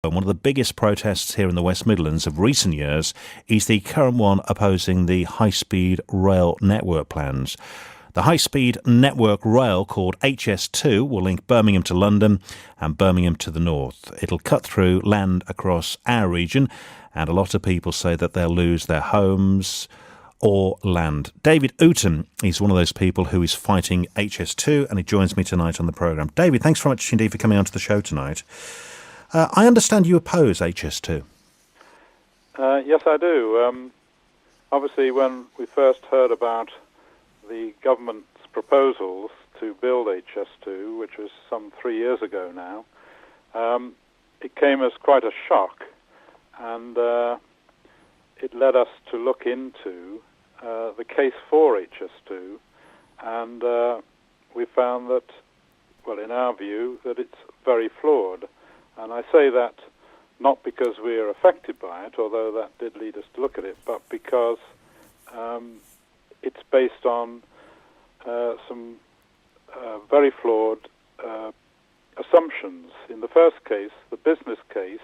One of the biggest protests here in the West Midlands of recent years is the current one opposing the high-speed rail network plans. The high-speed network rail, called HS2, will link Birmingham to London and Birmingham to the north. It'll cut through land across our region, and a lot of people say that they'll lose their homes or land. David Ooten is one of those people who is fighting HS2, and he joins me tonight on the programme. David, thanks very much indeed for coming onto the show tonight. I understand you oppose HS2. Yes, I do. Obviously, when we first heard about the government's proposals to build HS2, which was some 3 years ago now, it came as quite a shock, and it led us to look into the case for HS2, and we found that, well, in our view, that it's very flawed. And I say that not because we are affected by it, although that did lead us to look at it, but because it's based on some very flawed assumptions. In the first case, the business case,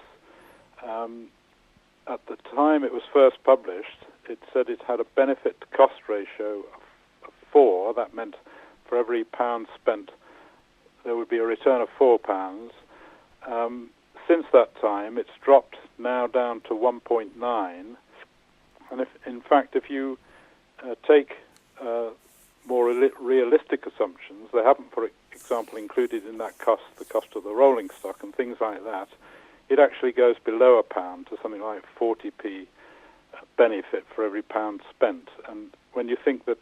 at the time it was first published, it said it had a benefit-to-cost ratio of 4. That meant for every £1 spent, there would be a return of £4. Since that time, it's dropped now down to 1.9. And if you take more realistic assumptions, they haven't, for example, included in that cost the cost of the rolling stock and things like that, it actually goes below £1 to something like 40p benefit for every £1 spent. And when you think that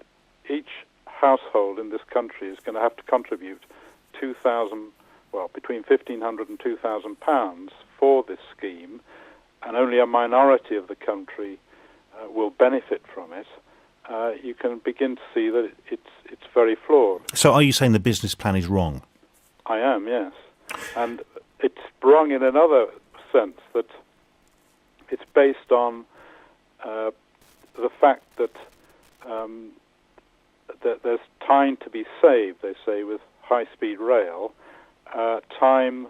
each household in this country is going to have to contribute between £1,500 and £2,000 for this scheme, and only a minority of the country will benefit from it, you can begin to see that it's very flawed. So are you saying the business plan is wrong? I am, yes. And it's wrong in another sense, that it's based on the fact that there's time to be saved, they say, with high-speed rail, time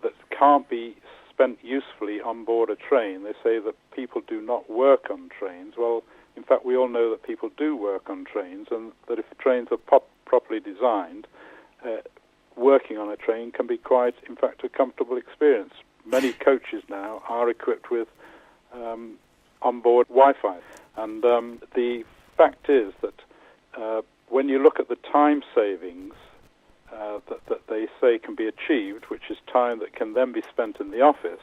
that can't be spent usefully on board a train. They say that people do not work on trains. Well, in fact, we all know that people do work on trains, and that if trains are properly designed, working on a train can be quite, in fact, a comfortable experience. Many coaches now are equipped with onboard Wi-Fi. And the fact is that when you look at the time savings that they say can be achieved, which is time that can then be spent in the office,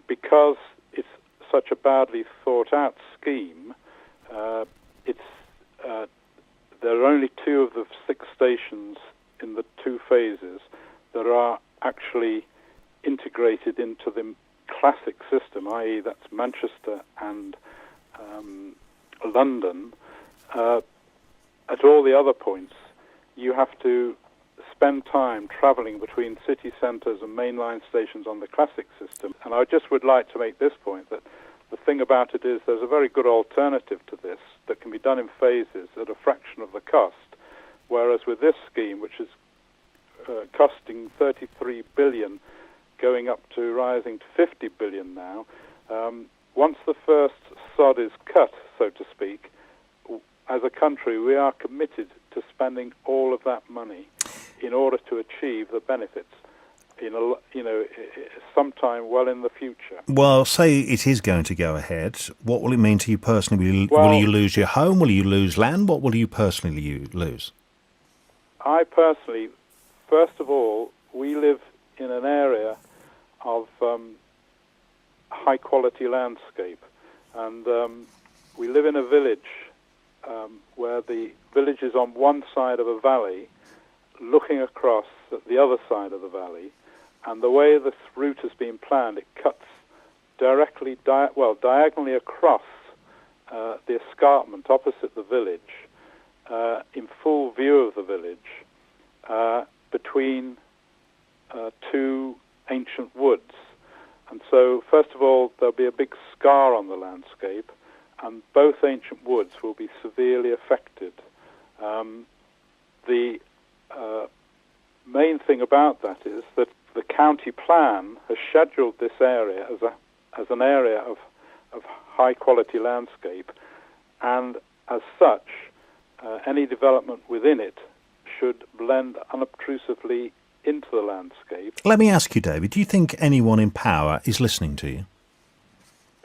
because it's such a badly thought-out scheme, there are only 2 of the 6 stations in the 2 phases that are actually integrated into the classic system, i.e. that's Manchester and London. At all the other points, you have to spend time travelling between city centres and mainline stations on the classic system. And I just would like to make this point, that the thing about it is there's a very good alternative to this that can be done in phases at a fraction of the cost, whereas with this scheme, which is costing 33 billion, going up to rising to 50 billion now, once the first sod is cut, so to speak, as a country, we are committed to spending all of that money in order to achieve the benefits sometime well in the future. Well, say it is going to go ahead. What will it mean to you personally? Will you lose your home? Will you lose land? What will you personally lose? I personally, first of all, we live in an area of high-quality landscape, and we live in a village where the village is on one side of a valley looking across at the other side of the valley, and the way this route has been planned, it cuts directly, diagonally across the escarpment opposite the village, in full view of the village, between 2 ancient woods. And so, first of all, there'll be a big scar on the landscape, and both ancient woods will be severely affected. The main thing about that is that the county plan has scheduled this area as an area of high quality landscape, and as such, any development within it should blend unobtrusively into the landscape. Let me ask you, David, do you think anyone in power is listening to you?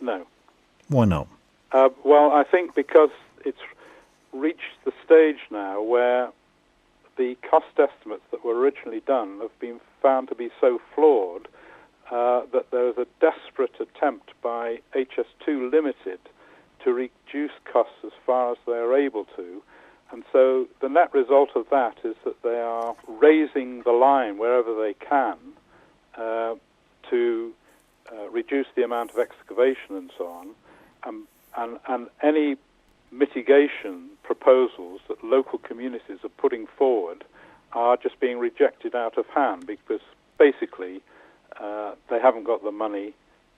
No. Why not? Well, I think because it's reached the stage now where the cost estimates that were originally done have been found to be so flawed that there is a desperate attempt by HS2 Limited to reduce costs as far as they are able to. And so the net result of that is that they are raising the line wherever they can to reduce the amount of excavation and so on. And any mitigation proposals that local communities are putting forward are just being rejected out of hand because basically they haven't got the money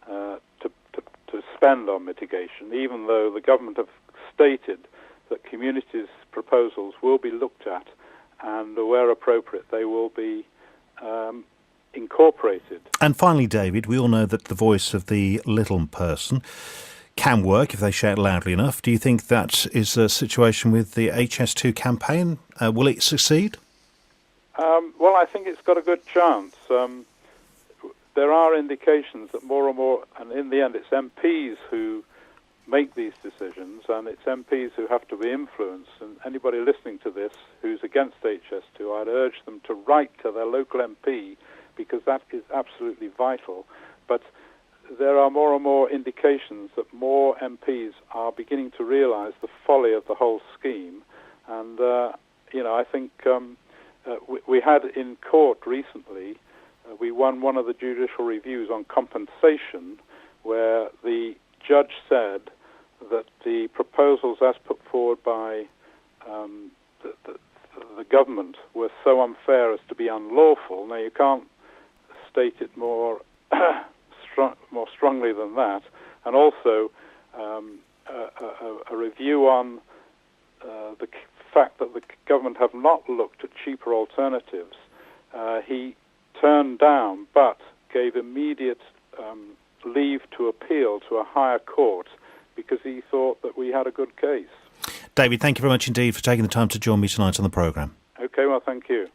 to spend on mitigation, even though the government have stated that communities' proposals will be looked at and where appropriate they will be incorporated. And finally, David, we all know that the voice of the little person can work if they shout loudly enough. Do you think that is a situation with the HS2 campaign? Will it succeed? Well, I think it's got a good chance. There are indications that more and more, and in the end it's MPs who make these decisions, and it's MPs who have to be influenced. And anybody listening to this who's against HS2, I'd urge them to write to their local MP, because that is absolutely vital. But there are more and more indications that more MPs are beginning to realise the folly of the whole scheme. And, I think we had in court recently, we won one of the judicial reviews on compensation, where the judge said that the proposals as put forward by the government were so unfair as to be unlawful. Now, you can't state it more strongly than that. And also a review on the fact that the government have not looked at cheaper alternatives. He turned down, but gave immediate leave to appeal to a higher court because he thought that we had a good case. David, thank you very much indeed for taking the time to join me tonight on the programme. Okay, well, thank you.